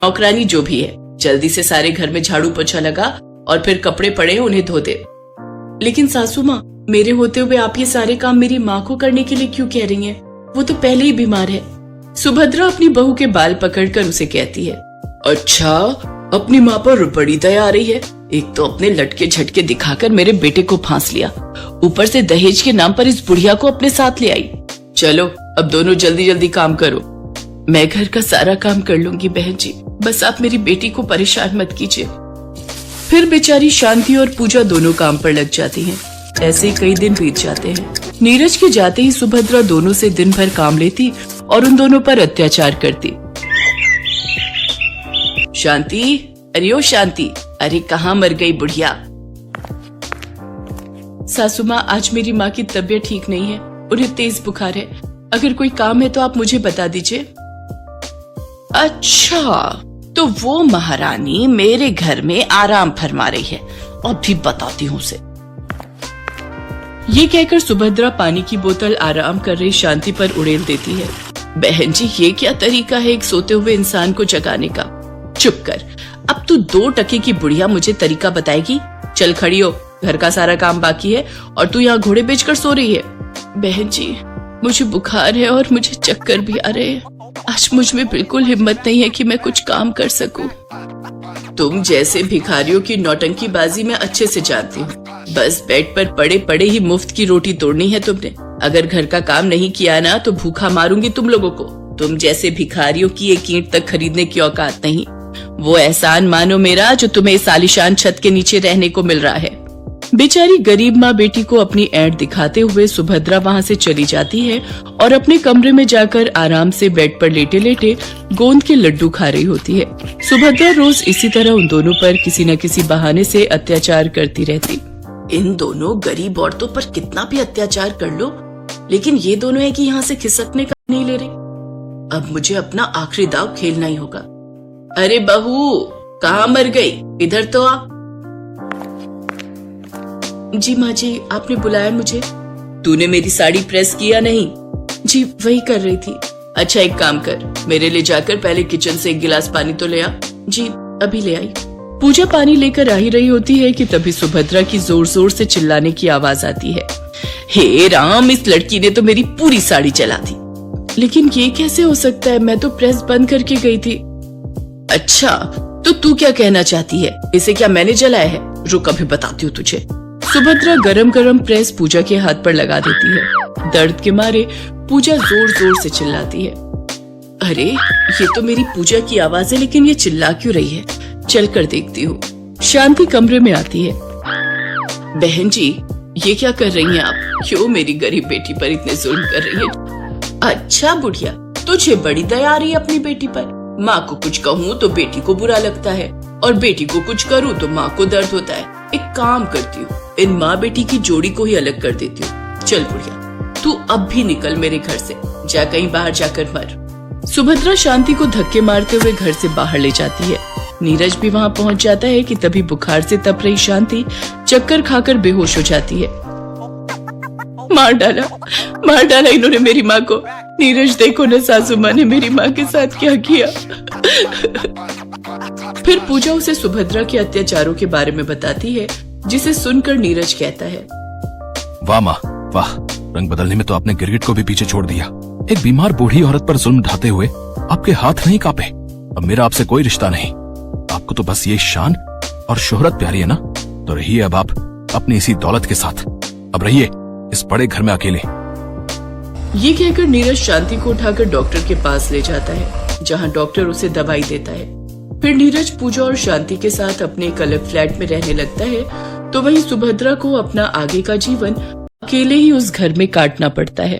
नौकरानी जो भी है, जल्दी से सारे घर में झाड़ू पोछा लगा और फिर कपड़े पड़े उन्हें धो दे। लेकिन सासू माँ, मेरे होते हुए आप ये सारे काम मेरी माँ को करने के लिए क्यों कह रही हैं? वो तो पहले ही बीमार है। सुभद्रा अपनी बहू के बाल पकड़कर उसे कहती है। अच्छा, अपनी माँ पर बड़ी दया आ रही है। एक तो अपने लटके झटके दिखाकर मेरे बेटे को फांस लिया, ऊपर से दहेज के नाम पर इस बुढ़िया को अपने साथ ले आई। चलो अब दोनों जल्दी जल्दी काम करो। मैं घर का सारा काम कर लूंगी बहन जी, बस आप मेरी बेटी को परेशान मत कीजिए। फिर बेचारी शांति और पूजा दोनों काम पर लग जाती हैं। ऐसे ही कई दिन बीत जाते हैं। नीरज के जाते ही सुभद्रा दोनों से दिन भर काम लेती और उन दोनों पर अत्याचार करती। शांति, अरे ओ शांति, अरे कहाँ मर गई बुढ़िया? सासू माँ, आज मेरी माँ की तबीयत ठीक नहीं है, उन्हें तेज बुखार है। अगर कोई काम है तो आप मुझे बता दीजिए। अच्छा, तो वो महारानी मेरे घर में आराम फरमा रही है, अभी बताती हूँ उसे। ये कहकर सुभद्रा पानी की बोतल आराम कर रही शांति पर उड़ेल देती है। बहन जी, ये क्या तरीका है एक सोते हुए इंसान को जगाने का? चुप कर, अब तू 2 टके की बुढ़िया मुझे तरीका बताएगी? चल खड़ी हो, घर का सारा काम बाकी है और तू यहाँ घोड़े बेचकर सो रही है। बहन जी, मुझे बुखार है और मुझे चक्कर भी आ रहे हैं। आज मुझ में बिल्कुल हिम्मत नहीं है कि मैं कुछ काम कर सकूं। तुम जैसे भिखारियों की नौटंकीबाजी में अच्छे से जानती हूँ। बस बेड पर पड़े पड़े ही मुफ्त की रोटी तोड़नी है तुमने। अगर घर का काम नहीं किया ना तो भूखा मारूंगी तुम लोगों को। तुम जैसे भिखारियों की एक ईंट तक खरीदने की औकात नहीं। वो एहसान मानो मेरा जो तुम्हें इस आलीशान छत के नीचे रहने को मिल रहा है। बेचारी गरीब माँ बेटी को अपनी ऐंठ दिखाते हुए सुभद्रा वहाँ से चली जाती है और अपने कमरे में जाकर आराम से बेड पर लेटे लेटे गोंद के लड्डू खा रही होती है। सुभद्रा रोज इसी तरह उन दोनों पर किसी न किसी बहाने से अत्याचार करती रहती। इन दोनों गरीब औरतों पर कितना भी अत्याचार कर लो, लेकिन ये दोनों है कि यहाँ से खिसकने का नहीं ले रही। अब मुझे अपना आखिरी दाव खेलना ही होगा। अरे बहू, कहाँ मर गई? इधर तो आ। जी माँ जी, आपने बुलाया मुझे? तूने मेरी साड़ी प्रेस किया नहीं? जी वही कर रही थी। अच्छा एक काम कर, मेरे लिए जाकर पहले किचन से 1 गिलास पानी तो ले आ। जी अभी ले आई। पूजा पानी लेकर आ ही रही होती है कि तभी सुभद्रा की जोर जोर से चिल्लाने की आवाज आती है। हे राम, इस लड़की ने तो मेरी पूरी साड़ी जला दी। लेकिन ये कैसे हो सकता है? मैं तो प्रेस बंद करके गई थी। अच्छा, तो तू क्या कहना चाहती है? इसे क्या मैंने जलाया है? रुक अभी बताती हूँ तुझे। सुभद्रा गरम गरम प्रेस पूजा के हाथ पर लगा देती है। दर्द के मारे पूजा जोर जोर से चिल्लाती है। अरे ये तो मेरी पूजा की आवाज है, लेकिन ये चिल्ला क्यों रही है? चल कर देखती हूँ। शांति कमरे में आती है। बहन जी, ये क्या कर रही हैं आप? क्यों मेरी गरीब बेटी पर इतने जुल्म कर रही है? अच्छा बुढ़िया, तुझे बड़ी दया आ रही है अपनी बेटी पर। माँ को कुछ कहूँ तो बेटी को बुरा लगता है और बेटी को कुछ करूँ तो माँ को दर्द होता है। एक काम करती हूँ, इन माँ बेटी की जोड़ी को ही अलग कर देती हूँ। चल बुढ़िया, तू अब भी निकल मेरे घर से, जा कहीं बाहर जाकर मर। सुभद्रा शांति को धक्के मारते हुए घर से बाहर ले जाती है। नीरज भी वहाँ पहुँच जाता है कि तभी बुखार से तप रही शांति चक्कर खाकर बेहोश हो जाती है। मार डाला इन्होंने मेरी माँ को। नीरज देखो न, सासू माँ ने मेरी माँ के साथ क्या किया। फिर पूजा उसे सुभद्रा के अत्याचारों के बारे में बताती है, जिसे सुनकर नीरज कहता है। वाह माँ वाह, रंग बदलने में तो आपने गिरगिट को भी पीछे छोड़ दिया। एक बीमार बूढ़ी औरत पर जुल्म ढाते हुए आपके हाथ नहीं कांपे। अब मेरा आपसे कोई रिश्ता नहीं। आपको तो बस ये शान और शोहरत प्यारी है ना, तो रहिए अब आप अपनी इसी दौलत के साथ। अब रहिए इस बड़े घर में अकेले। ये कहकर नीरज शांति को उठाकर डॉक्टर के पास ले जाता है, जहाँ डॉक्टर उसे दवाई देता है। फिर नीरज पूजा और शांति के साथ अपने एक अलग फ्लैट में रहने लगता है, तो वहीं सुभद्रा को अपना आगे का जीवन अकेले ही उस घर में काटना पड़ता है।